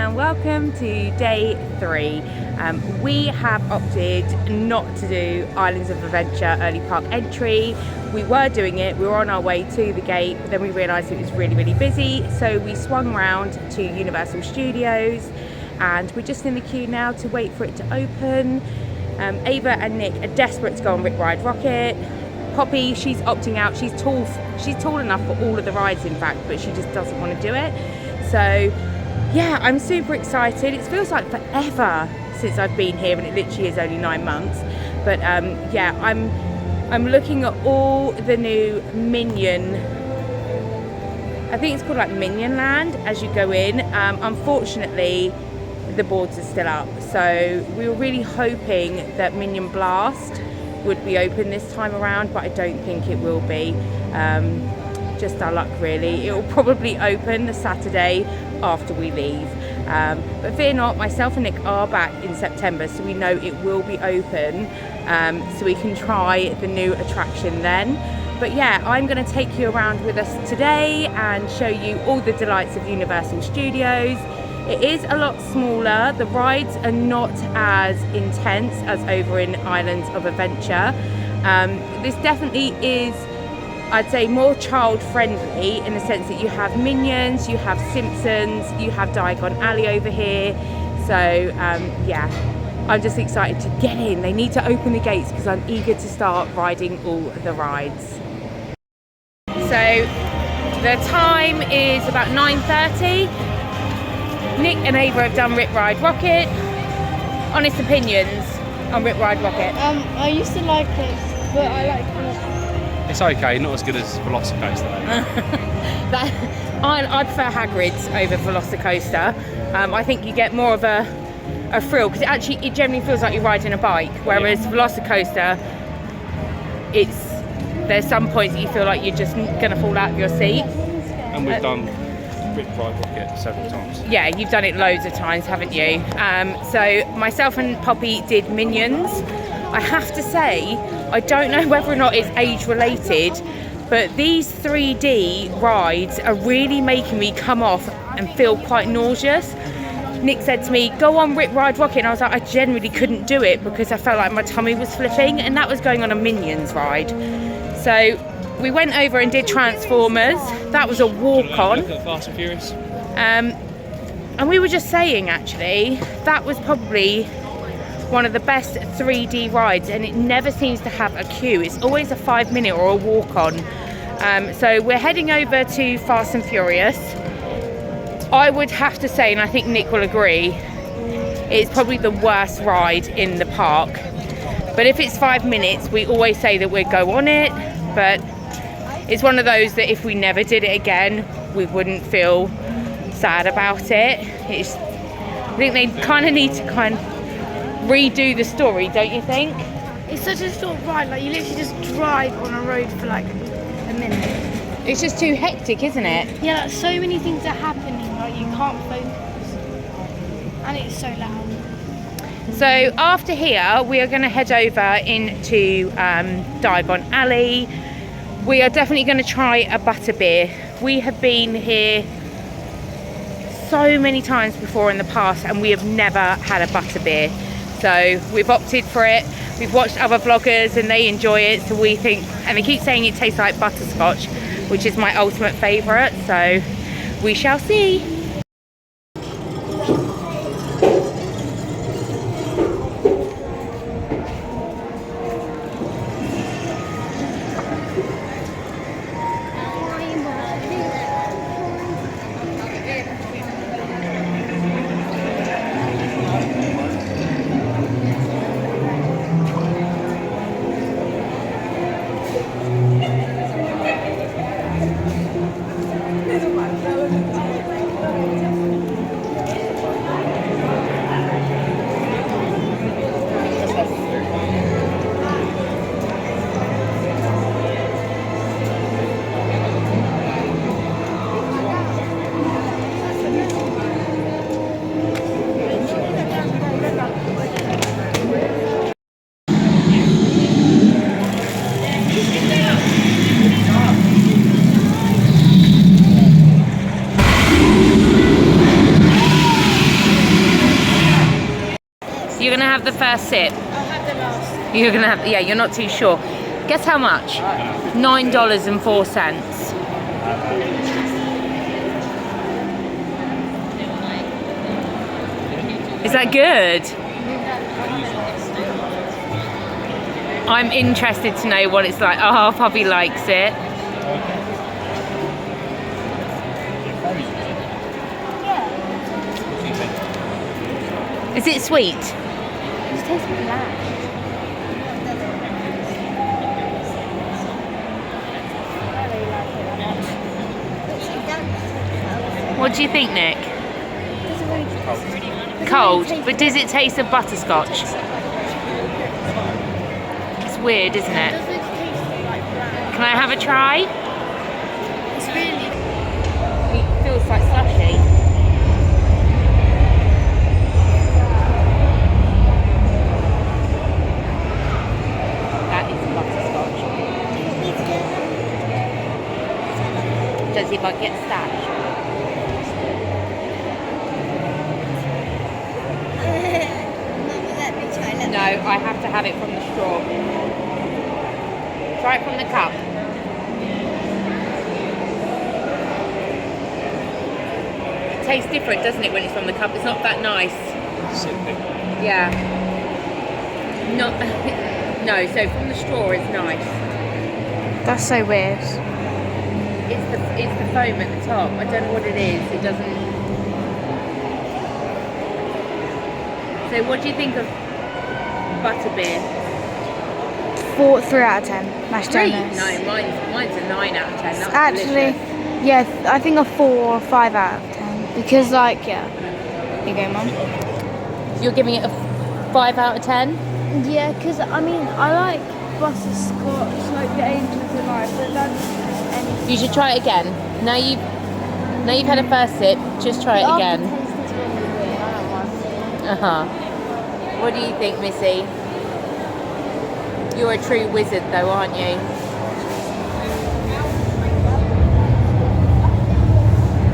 and welcome to day 3. We have opted not to do Islands of Adventure early park entry. We were doing it, we were on our way to the gate, but then we realised it was really busy, so we swung round to Universal Studios and we're just in the queue now to wait for it to open. Ava and Nick are desperate to go on Rip Ride Rocket. Poppy, she's opting out. She's tall enough for all of the rides, in fact, but she just doesn't want to do it. So yeah, I'm super excited. It feels like forever since I've been here, and it literally is only 9 months. But yeah, I'm looking at all the new Minion, I think it's called like Minion Land, as you go in. Unfortunately, the boards are still up, so we were really hoping that Minion Blast would be open this time around, but I don't think it will be. Just our luck, really. It will probably open the Saturday after we leave, but fear not, myself and Nick are back in September, so we know it will be open, so we can try the new attraction then. But yeah, I'm going to take you around with us today and show you all the delights of Universal Studios. It is a lot smaller. The rides are not as intense as over in Islands of Adventure. This definitely is, I'd say, more child friendly in the sense that you have Minions, you have Simpsons, you have Diagon Alley over here. So yeah, I'm just excited to get in. They need to open the gates because I'm eager to start riding all the rides. So the time is about 9:30. Nick and Ava have done Rip Ride Rocket. Honest opinions on Rip Ride Rocket? I used to like it, but I like it. It's okay, not as good as Velocicoaster though. I prefer Hagrid's over Velocicoaster. I think you get more of a thrill, because it generally feels like you're riding a bike, whereas Velocicoaster, there's some points that you feel like you're just going to fall out of your seat. And we've done Rip Ride Rocket several times. Yeah, you've done it loads of times, haven't you? So myself and Poppy did Minions. I have to say, I don't know whether or not it's age related, but these 3D rides are really making me come off and feel quite nauseous. Nick said to me, go on Rip Ride Rocket, and I was like, I genuinely couldn't do it because I felt like my tummy was flipping, and that was going on a Minions ride. So we went over and did Transformers. That was a walk-on. Look at Fast and Furious. And we were just saying, actually, that was probably one of the best 3D rides, and it never seems to have a queue. It's always a 5-minute or a walk-on. So we're heading over to Fast and Furious. I would have to say, and I think Nick will agree, it's probably the worst ride in the park. But if it's 5 minutes, we always say that we'd go on it, but it's one of those that if we never did it again, we wouldn't feel sad about it. I think they kind of need to redo the story, don't you think? It's such a short ride, like you literally just drive on a road for like a minute. It's just too hectic, isn't it? Yeah, like so many things are happening, like you can't focus. And it's so loud. So after here, we are going to head over into Diagon Alley. We are definitely going to try a butterbeer. We have been here so many times before in the past and we have never had a butterbeer. So we've opted for it. We've watched other vloggers and they enjoy it, so we think, and they keep saying it tastes like butterscotch, which is my ultimate favourite, so we shall see. You're gonna have the first sip. I'll have the last. You're gonna have, yeah, you're not too sure. Guess how much? $9.04. Is that good? I'm interested to know what it's like. Oh, Poppy likes it. Is it sweet? It tastes bland. What do you think, Nick? Cold, but does it taste of butterscotch? It's weird, isn't it? Can I have a try? It's really. It feels like slushy. That is butterscotch. Does it like get stashed? No, I have to have it from the straw. Try it from the cup. It tastes different, doesn't it, when it's from the cup? It's not that nice. Sipping. Yeah. Not. No, so from the straw is nice. That's so weird. It's the foam at the top. I don't know what it is. It doesn't. So what do you think of butterbeer? 3 out of 10. Mashed Three? donuts. No, mine's a 9 out of 10. That's Actually, delicious. yeah, I think a 4 or 5 out of 10. Because, like, yeah. Here you go, Mum. You're giving it a 5 out of 10? Yeah, because, I mean, I like butterscotch, like the Angels in Life, but that's anything. You should try it again. Now you've had a first sip, just try it again. Aftertaste is really weird. I don't want Uh-huh. What do you think, Missy? You're a true wizard though, aren't you?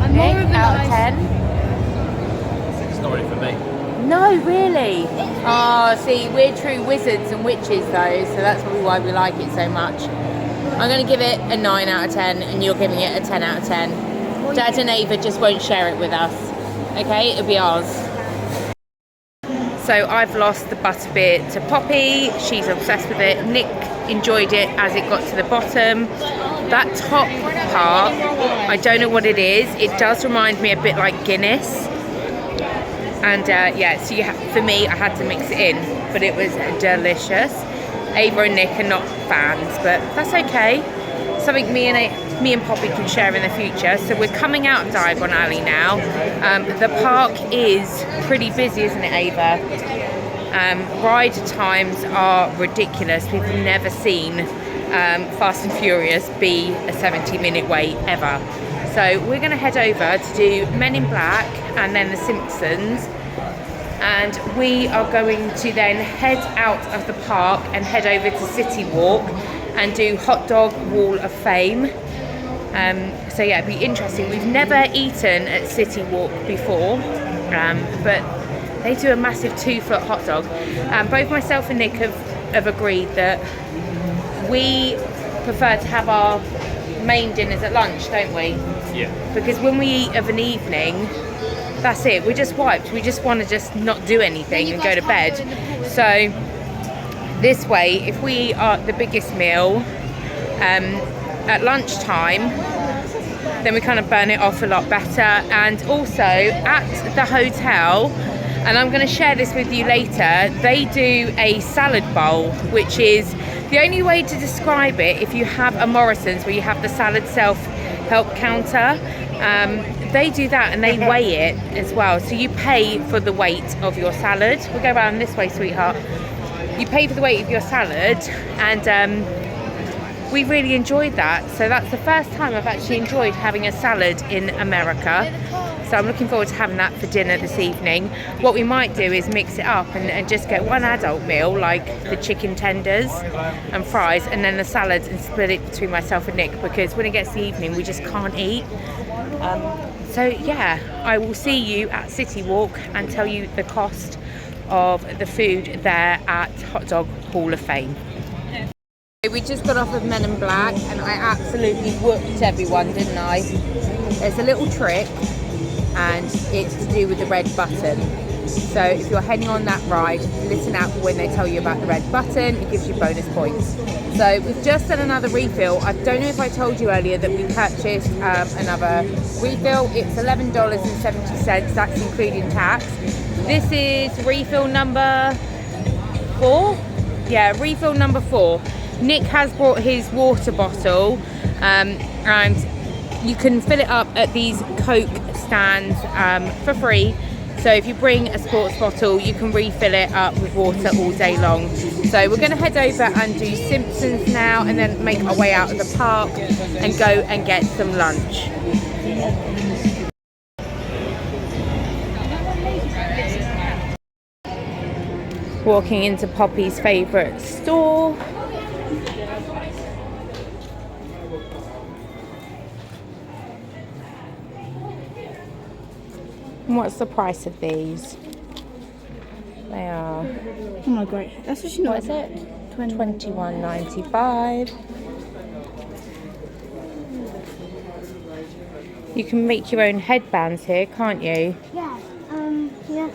I'm more Nick, of a out of nice- 10? It's not really for me. No, really? Oh, see, we're true wizards and witches though, so that's probably why we like it so much. I'm going to give it a 9 out of 10 and you're giving it a 10 out of 10. Dad and Ava just won't share it with us. Okay, it'll be ours. So I've lost the butterbeer to Poppy. She's obsessed with it. Nick enjoyed it as it got to the bottom. That top part, I don't know what it is. It does remind me a bit like Guinness. And yeah, so for me, I had to mix it in, but it was delicious. Ava and Nick are not fans, but that's okay. Something me and Poppy can share in the future. So we're coming out of Diagon Alley now. The park is pretty busy, isn't it, Ava? Ride times are ridiculous. We've never seen Fast and Furious be a 70-minute wait ever. So we're going to head over to do Men in Black and then The Simpsons. And we are going to then head out of the park and head over to City Walk and do Hotdog Hall of Fame. So yeah, it'd be interesting. We've never eaten at City Walk before, but they do a massive 2-foot hot dog. Both myself and Nick have agreed that we prefer to have our main dinners at lunch, don't we? Yeah. Because when we eat of an evening, that's it. We're just wiped. We just want to just not do anything and go to bed. So this way, if we eat the biggest meal at lunchtime, then we kind of burn it off a lot better. And also at the hotel, and I'm going to share this with you later, they do a salad bowl, which is the only way to describe it. If you have a Morrison's where you have the salad self-help counter, they do that and they weigh it as well. So you pay for the weight of your salad. We'll go around this way, sweetheart. You pay for the weight of your salad, and we really enjoyed that. So that's the first time I've actually enjoyed having a salad in America. So I'm looking forward to having that for dinner this evening. What we might do is mix it up and just get one adult meal, like the chicken tenders and fries, and then the salads, and split it between myself and Nick, because when it gets to the evening, we just can't eat. So yeah, I will see you at City Walk and tell you the cost of the food there at Hotdog Hall of Fame. We just got off of Men in Black and I absolutely whooped everyone, didn't I? There's a little trick and it's to do with the red button. So if you're heading on that ride, listen out for when they tell you about the red button, it gives you bonus points. So we've just done another refill. I don't know if I told you earlier that we purchased another refill. It's $11.70, that's including tax. This is refill number 4. Yeah, refill number 4. Nick has brought his water bottle and you can fill it up at these Coke stands for free. So if you bring a sports bottle, you can refill it up with water all day long. So we're going to head over and do Simpsons now and then make our way out of the park and go and get some lunch. Walking into Poppy's favourite store. And what's the price of these? They are... Oh my god, that's actually not... What is it? $21.95. You can make your own headbands here, can't you? Yeah, yeah.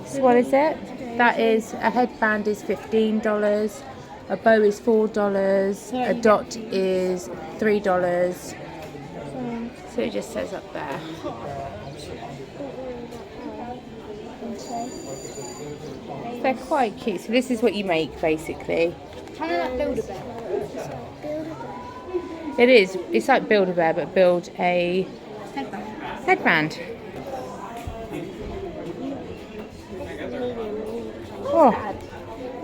So what is it? That is, a headband is $15, a bow is $4, a dot is $3. So it just says up there. They're quite cute. So this is what you make basically. Kind of like Build-A-Bear. It is. It's like Build-A-Bear, but build a headband.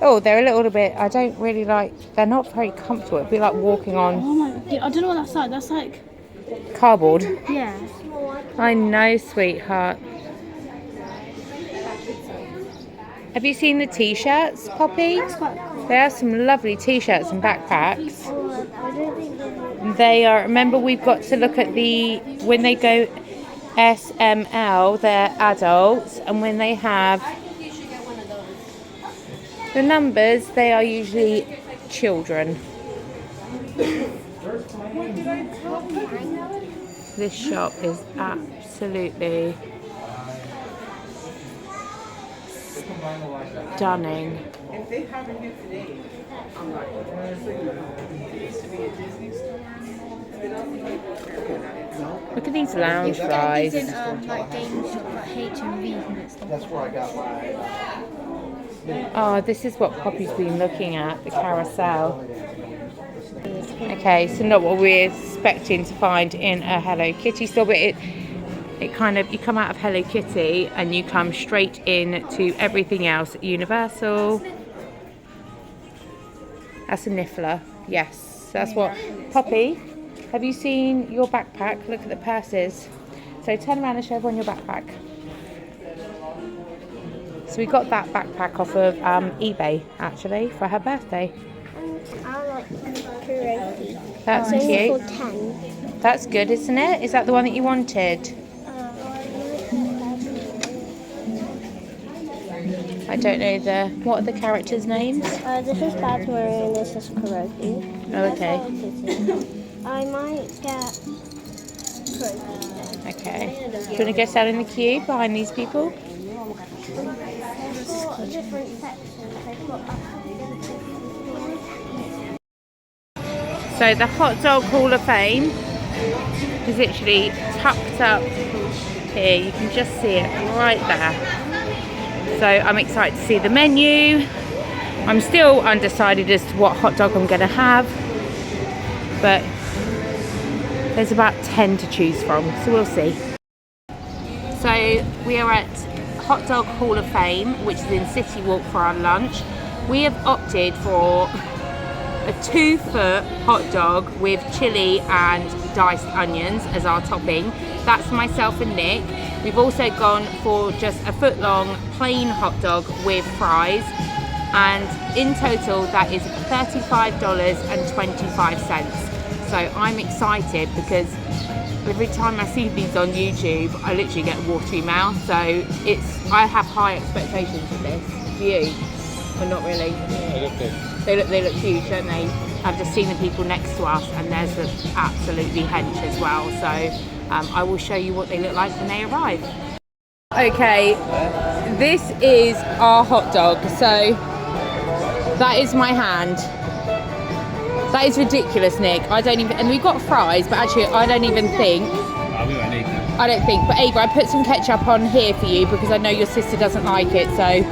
Oh, they're a little bit. I don't really like. They're not very comfortable. It'd be like walking on. Oh my! I don't know what that's like. That's like. Cardboard. Yeah. I know, sweetheart. Have you seen the t-shirts, Poppy? That's quite cool. There are some lovely t-shirts and backpacks. They are, remember we've got to look at the, when they go SML, they're adults, and when they have the numbers, they are usually children. This shop is absolutely stunning. Look at these lounge rides. In like game shop like H&V and stuff. That's where I got Oh, this is what Poppy's been looking at, the carousel. Okay, so not what we're expecting to find in a Hello Kitty store, but it kind of, you come out of Hello Kitty and you come straight in to everything else at Universal. That's a niffler, yes. That's what, Poppy, have you seen your backpack? Look at the purses. So turn around and show everyone your backpack. So we got that backpack off of eBay actually for her birthday. I like Kuroki. That's cute. For 10. That's good, isn't it? Is that the one that you wanted? I don't know what are the characters' names? This is Bad Marie and this is Kuroki. Oh, okay. I might get Kuroki. Okay. Do you want to go stand in the queue behind these people? Different sections. So the Hotdog Hall of Fame is literally tucked up here. You can just see it right there. So I'm excited to see the menu. I'm still undecided as to what hot dog I'm going to have, but there's about 10 to choose from, so we'll see. So we are at Hotdog Hall of Fame, which is in City Walk, for our lunch. We have opted for a 2-foot hot dog with chili and diced onions as our topping. That's for myself and Nick. We've also gone for just a foot-long plain hot dog with fries, and in total that is $35.25. So I'm excited because every time I see these on YouTube, I literally get a watery mouth. So I have high expectations of this. Do you? Or not really? Yeah, they look good. They look huge, don't they? I've just seen the people next to us, and theirs look absolutely hench as well. So I will show you what they look like when they arrive. Okay, this is our hot dog. So that is my hand. That is ridiculous, Nick. I don't even, and we've got fries, but actually I don't even think. Oh, we won't need them. I don't think, but Ava, I put some ketchup on here for you because I know your sister doesn't like it, so.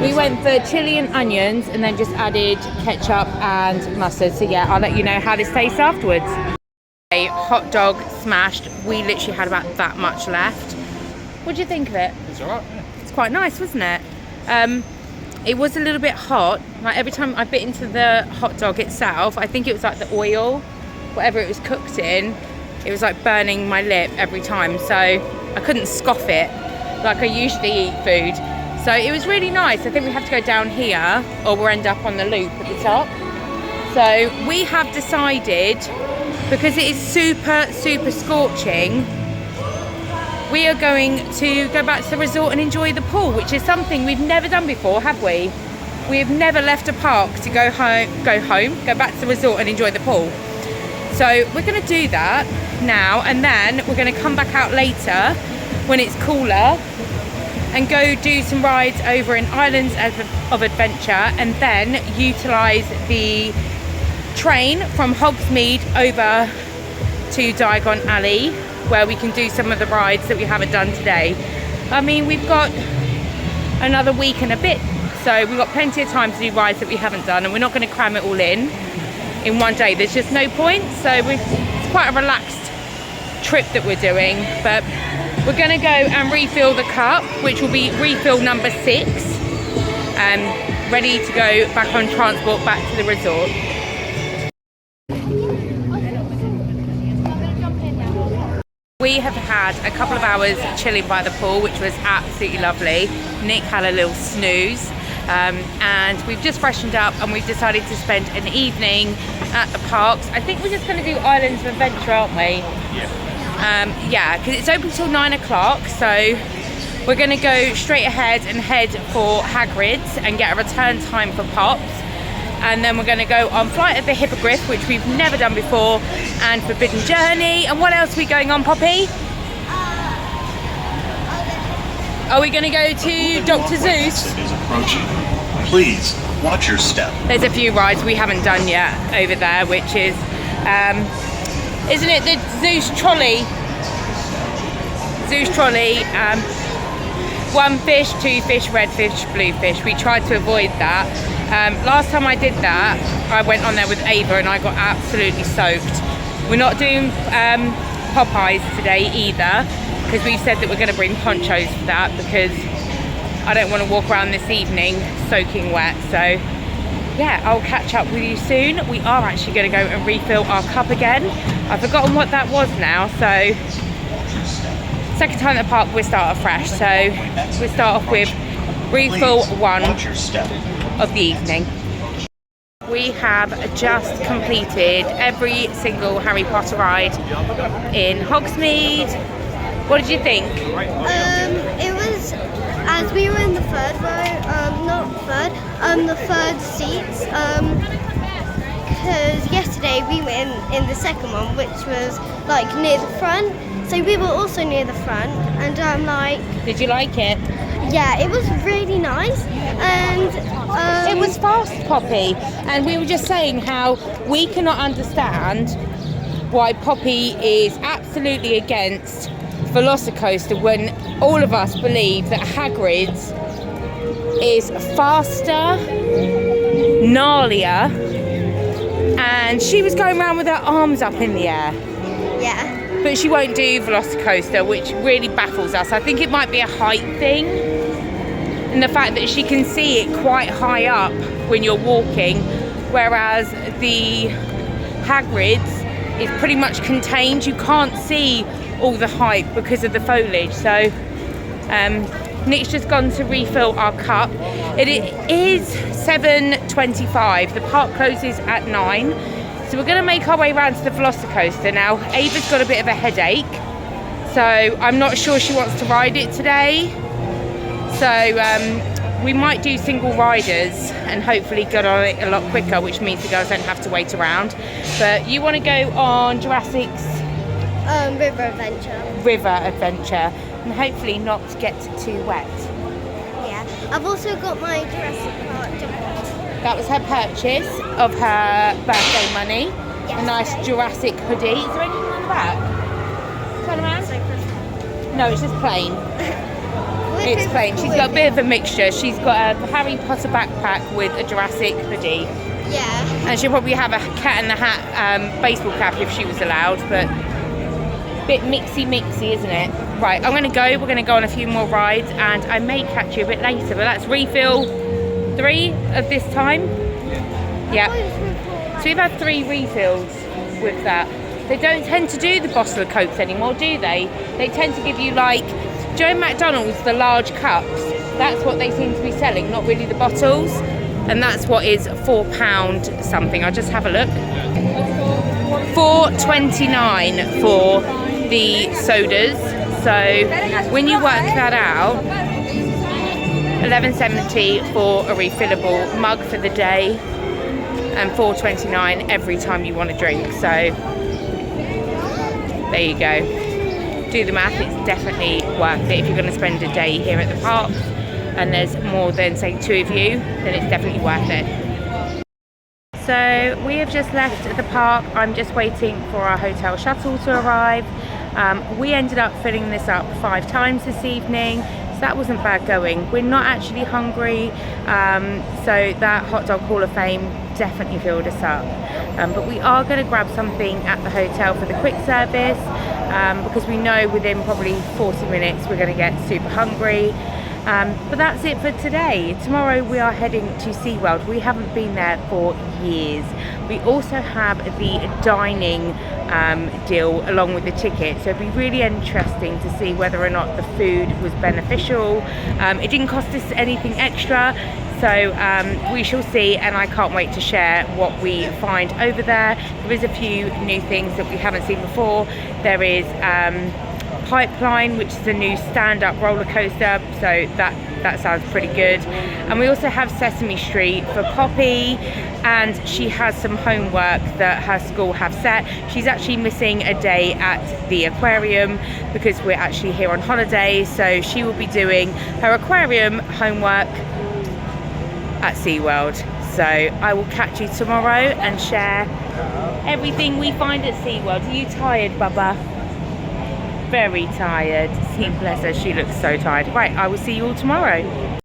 We went for chili and onions and then just added ketchup and mustard. So yeah, I'll let you know how this tastes afterwards. A hot dog smashed. We literally had about that much left. What do you think of it? It's alright, yeah. It's quite nice, wasn't it? It was a little bit hot. Like every time I bit into the hot dog itself, I think it was like the oil, whatever it was cooked in, it was like burning my lip every time. So I couldn't scoff it like I usually eat food. So it was really nice. I think we have to go down here or we'll end up on the loop at the top. So we have decided, because it is super, super scorching, we are going to go back to the resort and enjoy the pool, which is something we've never done before, have we? We have never left a park to go back to the resort and enjoy the pool. So we're going to do that now, and then we're going to come back out later when it's cooler and go do some rides over in Islands of Adventure, and then utilise the train from Hogsmeade over to Diagon Alley, where we can do some of the rides that we haven't done today. I mean, we've got another week and a bit, so we've got plenty of time to do rides that we haven't done, and we're not going to cram it all in one day. There's just no point. So it's quite a relaxed trip that we're doing, but we're going to go and refill the cup, which will be refill number 6, ready to go back on transport back to the resort. We have had a couple of hours chilling by the pool, which was absolutely lovely. Nick had a little snooze, and we've just freshened up and we've decided to spend an evening at the parks. I think we're just going to do Islands of Adventure, aren't we? Yeah, because it's open till 9 o'clock, so we're going to go straight ahead and head for Hagrid's and get a return time for Pops. And then we're going to go on Flight of the Hippogriff, which we've never done before, and Forbidden Journey. And what else are we going on, Poppy? Are we going to go to Dr. Zeus? Is approaching. Please watch your step. There's a few rides we haven't done yet over there, which is, isn't it the Zeus trolley? Zeus trolley. 1 fish, 2 fish, red fish, blue fish. We tried to avoid that. Last time I did that, I went on there with Ava and I got absolutely soaked. We're not doing Popeyes today either, because we've said that we're going to bring ponchos for that, because I don't want to walk around this evening soaking wet. So yeah, I'll catch up with you soon. We are actually going to go and refill our cup again. I've forgotten what that was now, so second time at the park, we'll start afresh. So we'll start off with refill 1 of the evening. We have just completed every single Harry Potter ride in Hogsmeade. What did you think? It was, as we were in the third row, the third seats, because yesterday we were in the second one, which was like near the front. So we were also near the front, and Did you like it? Yeah, it was really nice, and it was fast, Poppy, and we were just saying how we cannot understand why Poppy is absolutely against Velocicoaster when all of us believe that Hagrid's is faster, gnarlier, and she was going around with her arms up in the air. Yeah. But she won't do Velocicoaster, which really baffles us. I think it might be a height thing, and the fact that she can see it quite high up when you're walking, whereas the Hagrid's is pretty much contained. You can't see all the height because of the foliage. So Nick's just gone to refill our cup. It is 7:25. The park closes at 9. So we're going to make our way around to the Velocicoaster now. Ava's got a bit of a headache, so I'm not sure she wants to ride it today. So we might do single riders and hopefully get on it a lot quicker, which means the girls don't have to wait around. But you want to go on Jurassic's River Adventure and hopefully not get too wet. Yeah. I've also got my Jurassic Park jumper. That was her purchase of her birthday money. Yes, A nice okay. Jurassic hoodie. Is there anything on the back? Turn around. No, it's just plain. It's plain. She's got a bit of a mixture. She's got a Harry Potter backpack with a Jurassic hoodie. Yeah. And she'll probably have a Cat in the Hat baseball cap if she was allowed, but bit mixy, isn't it? Right, I'm gonna go. We're gonna go on a few more rides and I may catch you a bit later, but that's refill 3 of this time. Yeah. So we've had 3 refills with that. They don't tend to do the bottle of Cokes anymore, do they? They tend to give you like, Joe McDonald's, the large cups. That's what they seem to be selling, not really the bottles. And that's what is £4 something. I'll just have a look. $4.29 for the sodas. So when you work that out, $11.70 for a refillable mug for the day and $4.29 every time you want a drink. So there you go. Do the math, it's definitely worth it if you're going to spend a day here at the park and there's more than say 2 of you, then it's definitely worth it. So we have just left the park. I'm just waiting for our hotel shuttle to arrive. We ended up filling this up 5 times this evening. So that wasn't bad going. We're not actually hungry, so that Hotdog Hall of Fame definitely filled us up. But we are going to grab something at the hotel for the quick service because we know within probably 40 minutes we're going to get super hungry. But that's it for today. Tomorrow we are heading to SeaWorld. We haven't been there for years. We also have the dining deal along with the ticket, so it'd be really interesting to see whether or not the food was beneficial. It didn't cost us anything extra, so we shall see, and I can't wait to share what we find over there. There is a few new things that we haven't seen before. There is Pipeline, which is a new stand-up roller coaster, so that sounds pretty good. And we also have Sesame Street for Poppy, and she has some homework that her school have set. She's actually missing a day at the aquarium because we're actually here on holiday, so she will be doing her aquarium homework at SeaWorld. So I will catch you tomorrow and share everything we find at SeaWorld. Are you tired, Bubba? Very tired. See, bless her, she looks so tired. Right, I will see you all tomorrow.